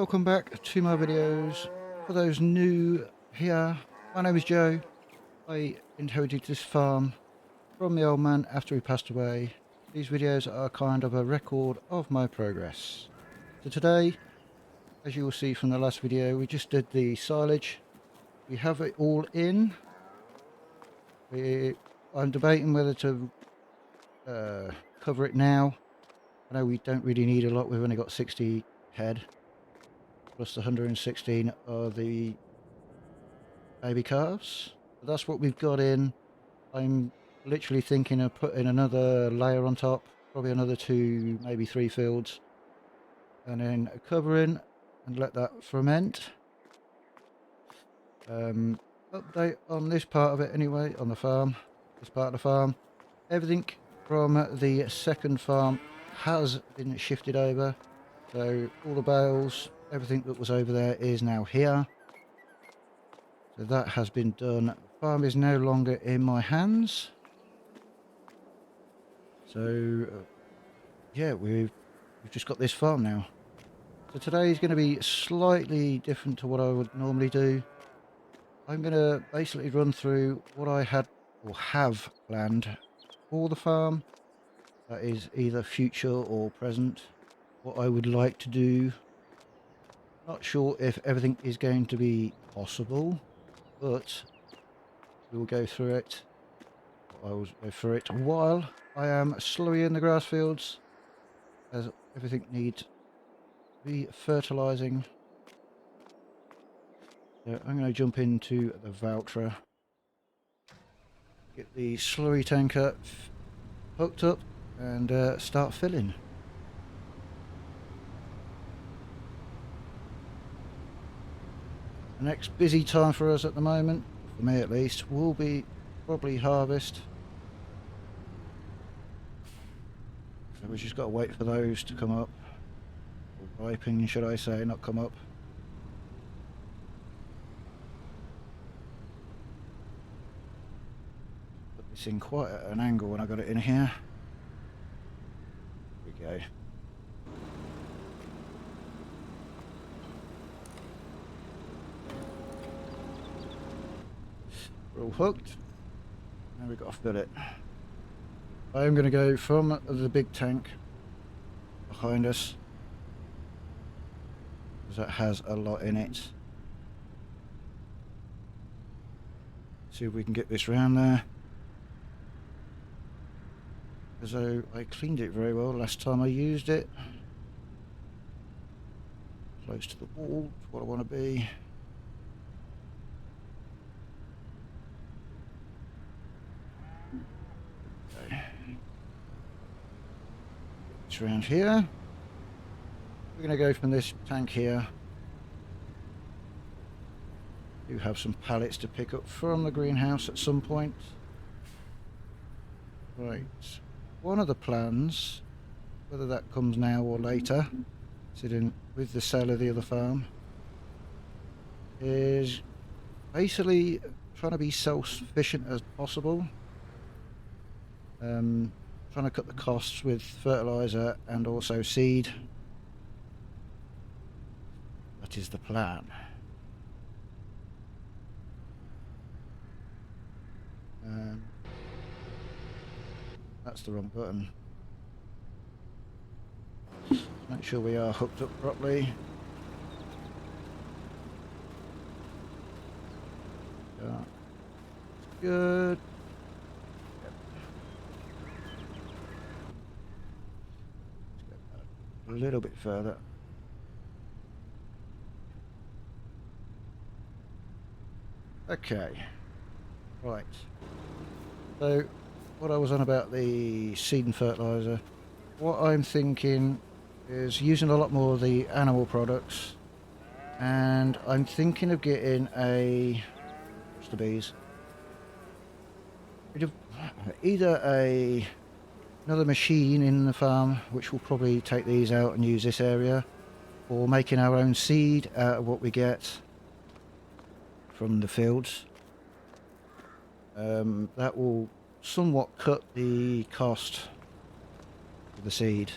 welcome back to my videos. For those new here, my name is Joe. I inherited this farm from the old man after he passed away. These videos are kind of a record of my progress. So today, as you will see from the last video, we just did the silage. We have it all in. I'm debating whether to cover it now. I know we don't really need a lot, we've only got 60 head. Plus the 116 are the baby calves. So that's what we've got in. I'm literally thinking of putting another layer on top, probably another 2, maybe 3 fields, and then covering and let that ferment. Update on this part of it anyway, on the farm, this part of the farm. Everything from the second farm has been shifted over, so all the bales, everything that was over there is now here. So that has been done. The farm is no longer in my hands. So yeah, we've just got this farm now. So today is going to be slightly different to what I would normally do. I'm going to basically run through what I had or have planned for the farm. That is either future or present. What I would like to do. Not sure if everything is going to be possible, but we will go through it. I will go through it while I am slowly in the grass fields, as everything needs to be fertilizing. So I'm going to jump into the Valtra, get the slurry tanker hooked up and start filling. The next busy time for us at the moment, for me at least, will be probably harvest. So we've just got to wait for those to come up. Or ripen, should I say, not come up. Put this in quite at an angle when I got it in here. Here we go. We're all hooked. Now we've got to fill it. I am going to go from the big tank behind us, because that has a lot in it. See if we can get this round there. As though I cleaned it very well last time I used it. Close to the wall, is what I want to be. Around here, we're going to go from this tank here. Do have some pallets to pick up from the greenhouse at some point. Right, one of the plans, whether that comes now or later, sitting with the sale of the other farm, is basically trying to be self-sufficient as possible. Trying to cut the costs with fertilizer and also seed. That is the plan. That's the wrong button. Make sure we are hooked up properly. Yeah. Good. A little bit further. Okay, right. So what I was on about the seed and fertilizer, what I'm thinking is using a lot more of the animal products, and I'm thinking of getting a, what's the bees, either another machine in the farm which will probably take these out and use this area, or making our own seed out of what we get from the fields. That will somewhat cut the cost of the seed.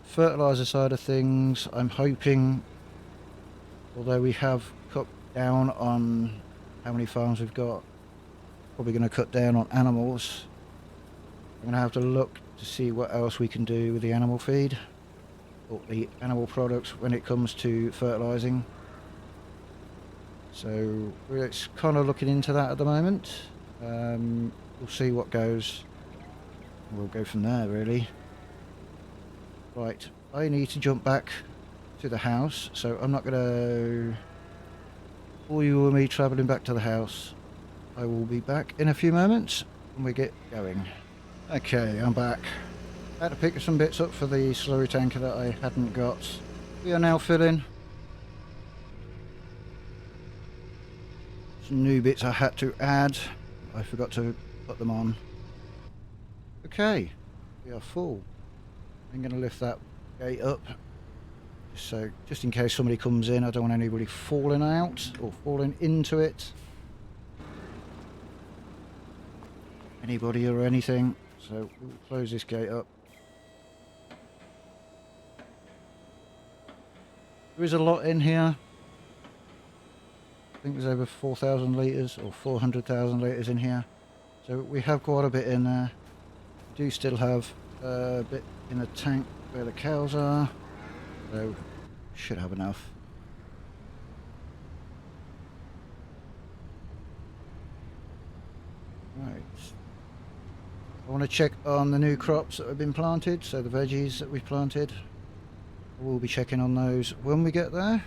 Fertilizer side of things, I'm hoping Although we have cut down on how many farms we've got, probably going to cut down on animals. I'm going to have to look to see what else we can do with the animal feed or the animal products when it comes to fertilizing. So we're kind of looking into that at the moment. We'll see what goes. We'll go from there, really. Right, I need to jump back to the house, so I'm not going to bore you with me travelling back to the house. I will be back in a few moments when we get going. Okay, I'm back. I had to pick some bits up for the slurry tanker that I hadn't got. We are now filling. Some new bits I had to add. I forgot to put them on. Okay, we are full. I'm going to lift that gate up. So, just in case somebody comes in, I don't want anybody falling out or falling into it. Anybody or anything. So, we'll close this gate up. There is a lot in here. I think there's over 4,000 litres or 400,000 litres in here. So we have quite a bit in there. We do still have a bit in the tank where the cows are. So should have enough. Right. I want to check on the new crops that have been planted. So the veggies that we've planted. We'll be checking on those when we get there.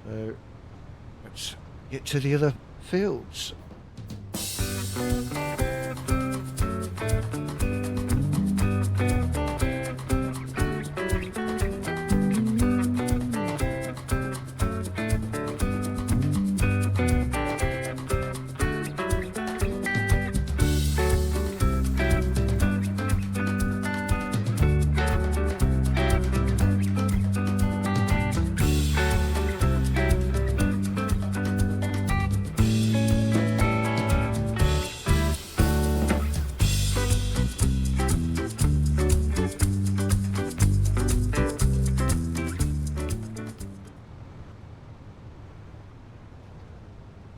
So let's get to the other fields.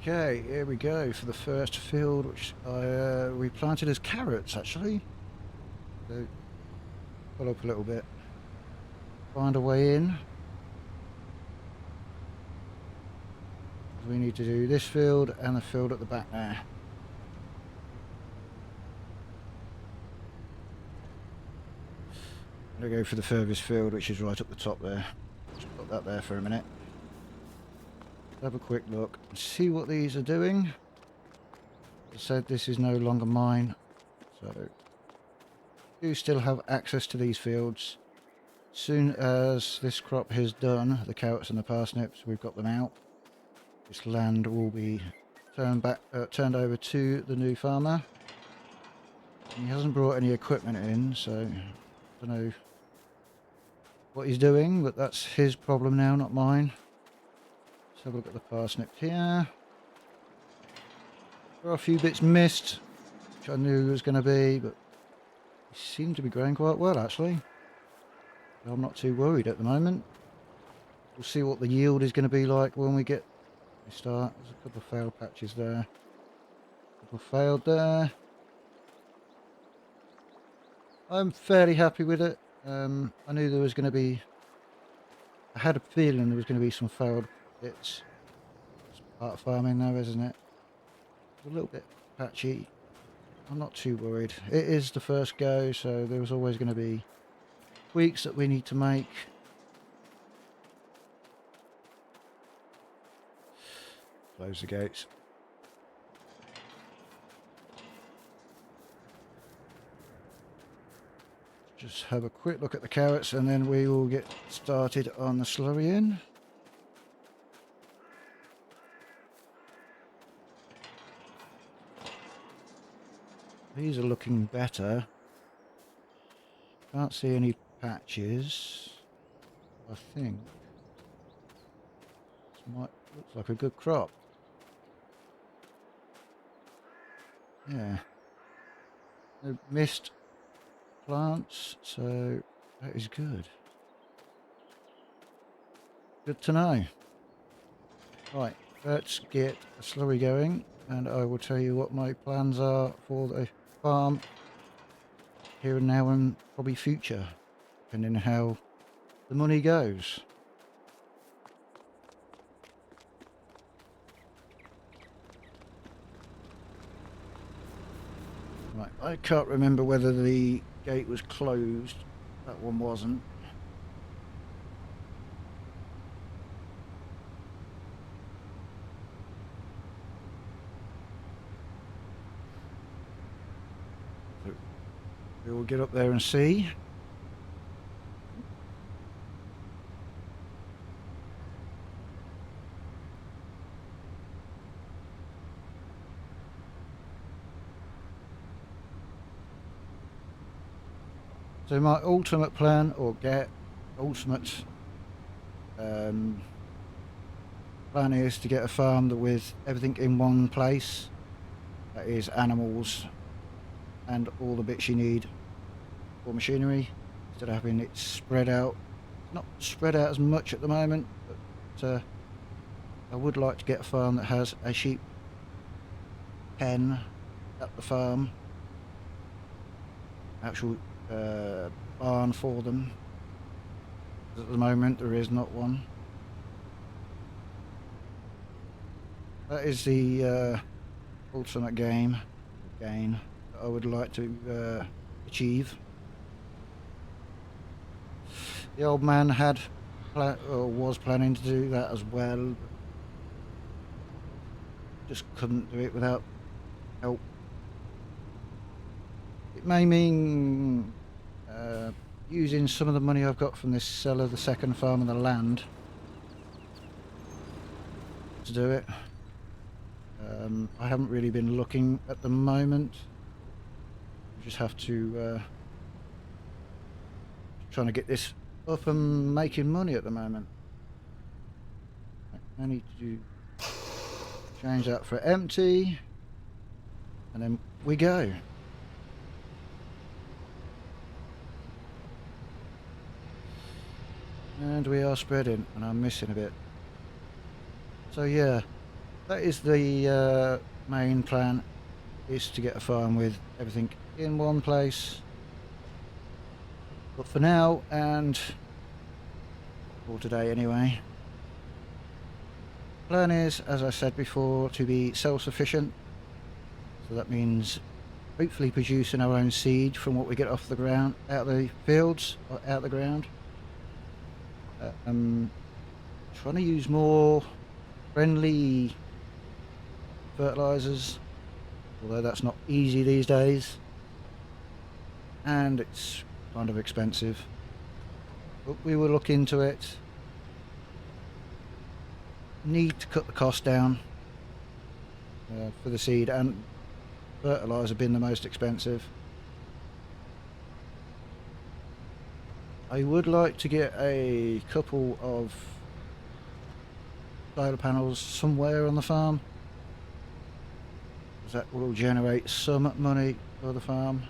Okay, here we go for the first field, which we planted as carrots, actually. So, pull up a little bit. Find a way in. We need to do this field and the field at the back there. I'm going to go for the furthest field, which is right up the top there. Just put that there for a minute. Have a quick look and see what these are doing. As I said, this is no longer mine, so I do still have access to these fields. As soon as this crop is done, the carrots and the parsnips, we've got them out. This land will be turned over to the new farmer. He hasn't brought any equipment in, so I don't know what he's doing, but that's his problem now, not mine. Let's have a look at the parsnips here. There are a few bits missed, which I knew was going to be, but they seem to be growing quite well, actually. So I'm not too worried at the moment. We'll see what the yield is going to be like when we start. There's a couple of failed patches there. A couple failed there. I'm fairly happy with it. I knew there was going to be... I had a feeling there was going to be some failed bits. It's part of farming now, isn't it? A little bit patchy. I'm not too worried. It is the first go, so there was always going to be tweaks that we need to make. Close the gates. Just have a quick look at the carrots and then we will get started on the slurry in. These are looking better. Can't see any patches. I think this looks like a good crop. Yeah. No missed plants, so that is good. Good to know. Right, let's get a slurry going, and I will tell you what my plans are for the farm here and now and probably future, depending on how the money goes. Right, I can't remember whether the gate was closed. That one wasn't. So we will get up there and see. So my ultimate plan, or ultimate plan, is to get a farm with everything in one place. That is animals and all the bits you need for machinery, instead of having it spread out. It's not spread out as much at the moment, but I would like to get a farm that has a sheep pen at the farm, actual barn for them. At the moment there is not one. That is the ultimate gain that I would like to achieve. The old man was planning to do that as well, just couldn't do it without help. It may mean using some of the money I've got from this sale of the second farm and the land to do it. I haven't really been looking at the moment. I just have to trying to get this up and making money at the moment. I need to change that for empty, and then we go. And we are spreading, and I'm missing a bit. So yeah, that is the main plan, is to get a farm with everything in one place. But for now, and for today anyway, plan is, as I said before, to be self-sufficient. So that means hopefully producing our own seed from what we get off the ground, out of the fields, or out of the ground. Trying to use more friendly fertilizers, although that's not easy these days, and it's kind of expensive, but we will look into it. Need to cut the cost down for the seed, and fertilizer being the most expensive. I would like to get a couple of solar panels somewhere on the farm, because that will generate some money for the farm.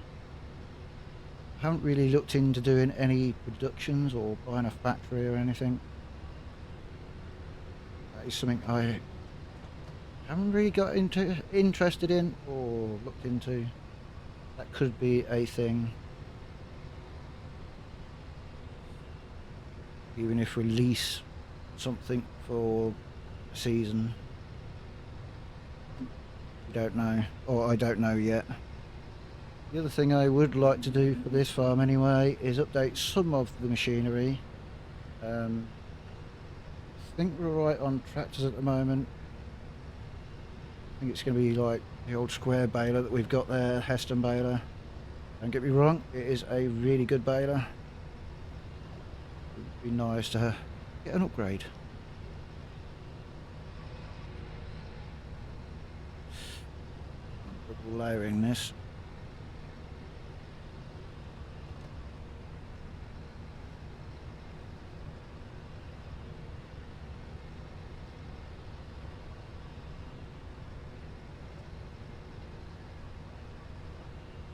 I haven't really looked into doing any productions or buying a factory or anything. That is something I haven't really got interested in or looked into. That could be a thing. Even if we lease something for a season, we don't know, or I don't know yet. The other thing I would like to do for this farm anyway is update some of the machinery. I think we're right on tractors at the moment. I think it's going to be like the old square baler that we've got there, Heston baler. Don't get me wrong, it is a really good baler. Be nice to get an upgrade. Layering this.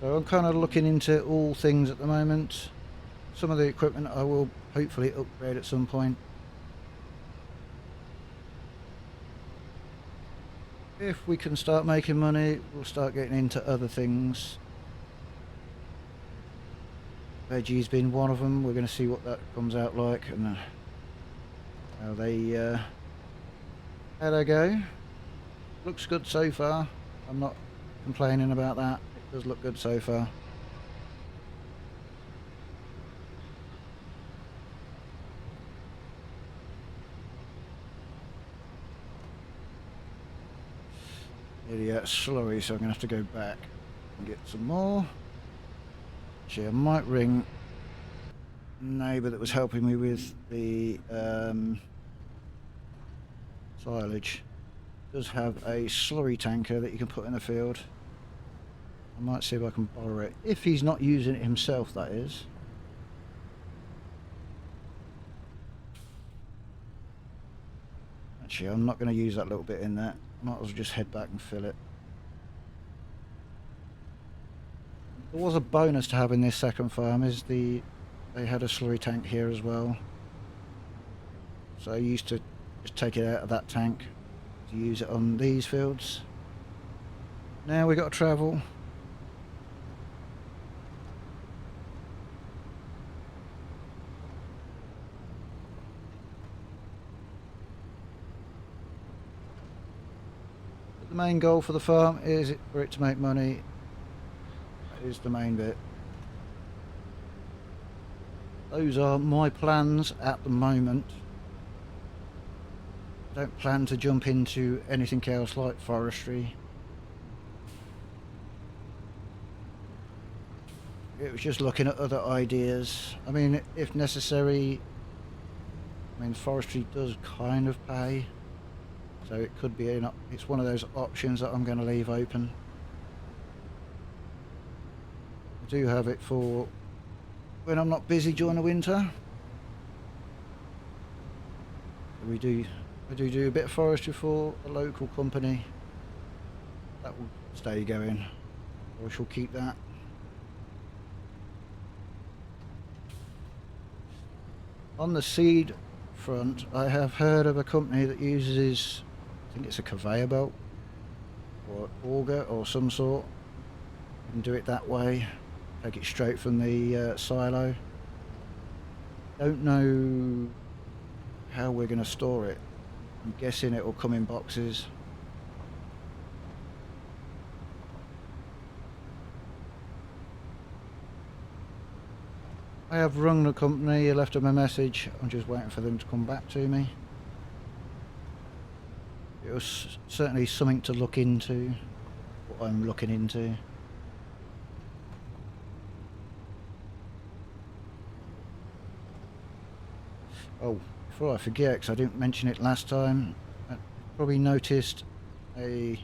So I'm kind of looking into all things at the moment. Some of the equipment I will hopefully upgrade at some point. if we can start making money, we'll start getting into other things. Veggie's been one of them. We're going to see what that comes out like and how they go. Looks good so far. I'm not complaining about that. It does look good so far. Idiot slurry, so I'm going to have to go back and get some more. Actually, I might ring neighbour that was helping me with the silage. Does have a slurry tanker that you can put in the field. I might see if I can borrow it. If he's not using it himself, that is. Actually, I'm not going to use that little bit in there. Might as well just head back and fill it. There was a bonus to having this second farm, is they had a slurry tank here as well. So I used to just take it out of that tank to use it on these fields. Now we got to travel. But the main goal for the farm is for it to make money. That is the main bit. Those are my plans at the moment. I don't plan to jump into anything else like forestry. It was just looking at other ideas. I mean, if necessary, I mean, forestry does kind of pay. So it could be, it's one of those options that I'm going to leave open. I do have it for when I'm not busy during the winter. I do a bit of forestry for a local company. That will stay going. I shall keep that. On the seed front, I have heard of a company that uses, I think it's a conveyor belt or auger or some sort. You can do it that way. Take it straight from the silo. Don't know how we're going to store it. I'm guessing it will come in boxes. I have rung the company, left them a message. I'm just waiting for them to come back to me. It was certainly something to look into, what I'm looking into. Oh, before I forget, because I didn't mention it last time, I probably noticed a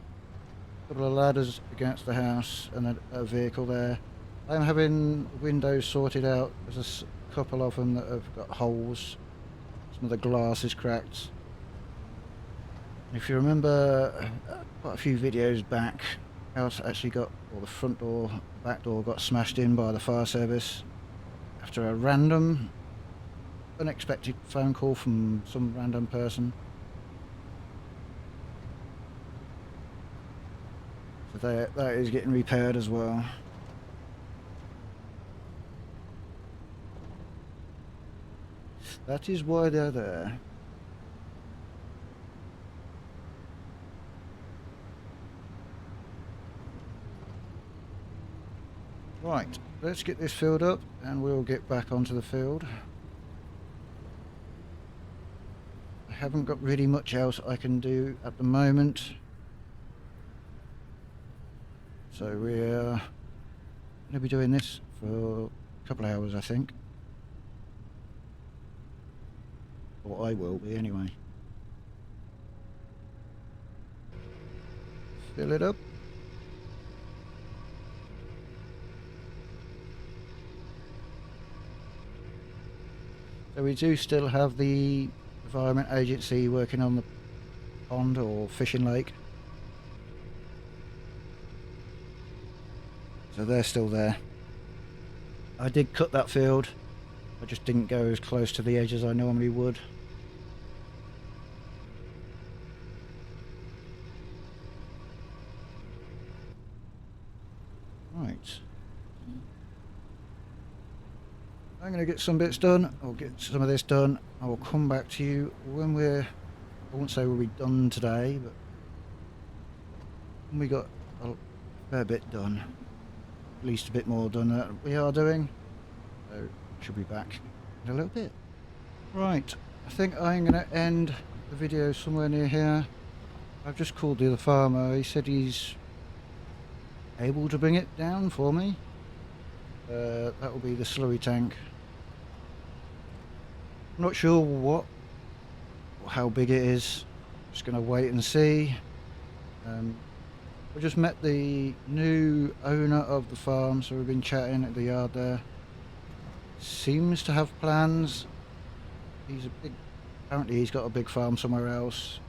couple of ladders against the house and a vehicle there. I'm having windows sorted out. There's a couple of them that have got holes. Some of the glass is cracked. If you remember quite a few videos back, house actually got, or the front door, the back door got smashed in by the fire service after a random, unexpected phone call from some random person. So that is getting repaired as well. That is why they're there. Right, let's get this filled up and we'll get back onto the field. I haven't got really much else I can do at the moment. So we're going to be doing this for a couple of hours, I think. Or I will be anyway. Fill it up. So we do still have the Environment Agency working on the pond or fishing lake. So they're still there. I did cut that field. I just didn't go as close to the edge as I normally would. Right. I'm going to get some bits done. I'll get some of this done. I will come back to you when we're... I won't say we'll be done today, but when we got a fair bit done. At least a bit more done than we are doing. So, should be back in a little bit. Right. I think I'm going to end the video somewhere near here. I've just called the other farmer. He said he's able to bring it down for me. That will be the slurry tank. I'm not sure what or how big it is. Just going to wait and see. I just met the new owner of the farm, so we've been chatting at the yard there. Seems to have plans. Apparently he's got a big farm somewhere else.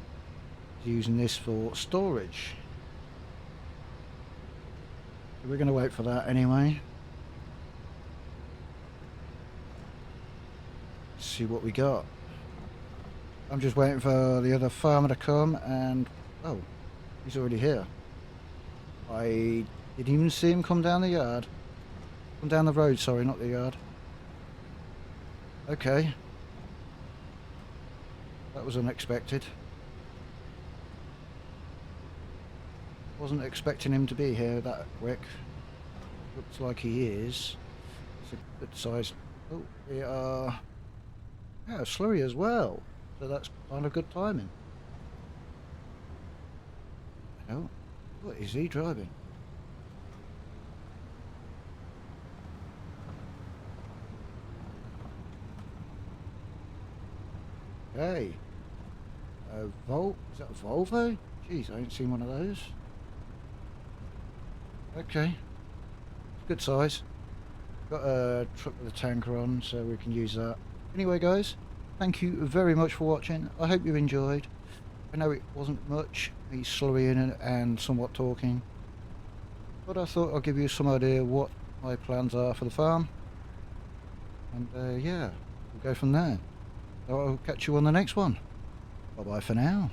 He's using this for storage. So we're going to wait for that anyway. See what we got. I'm just waiting for the other farmer to come and... oh, he's already here. I didn't even see him come down the yard. Come down the road, sorry, not the yard. Okay. That was unexpected. Wasn't expecting him to be here that quick. Looks like he is. It's a good size. Oh, we are... yeah, slurry as well. So that's kind of good timing. Oh, what is he driving? Hey. Is that a Volvo? Jeez, I ain't seen one of those. Okay. Good size. Got a truck with a tanker on, so we can use that. Anyway, guys, thank you very much for watching. I hope you enjoyed. I know it wasn't much, me slurrying and somewhat talking, but I thought I'd give you some idea what my plans are for the farm. And yeah, we'll go from there. So I'll catch you on the next one. Bye bye for now.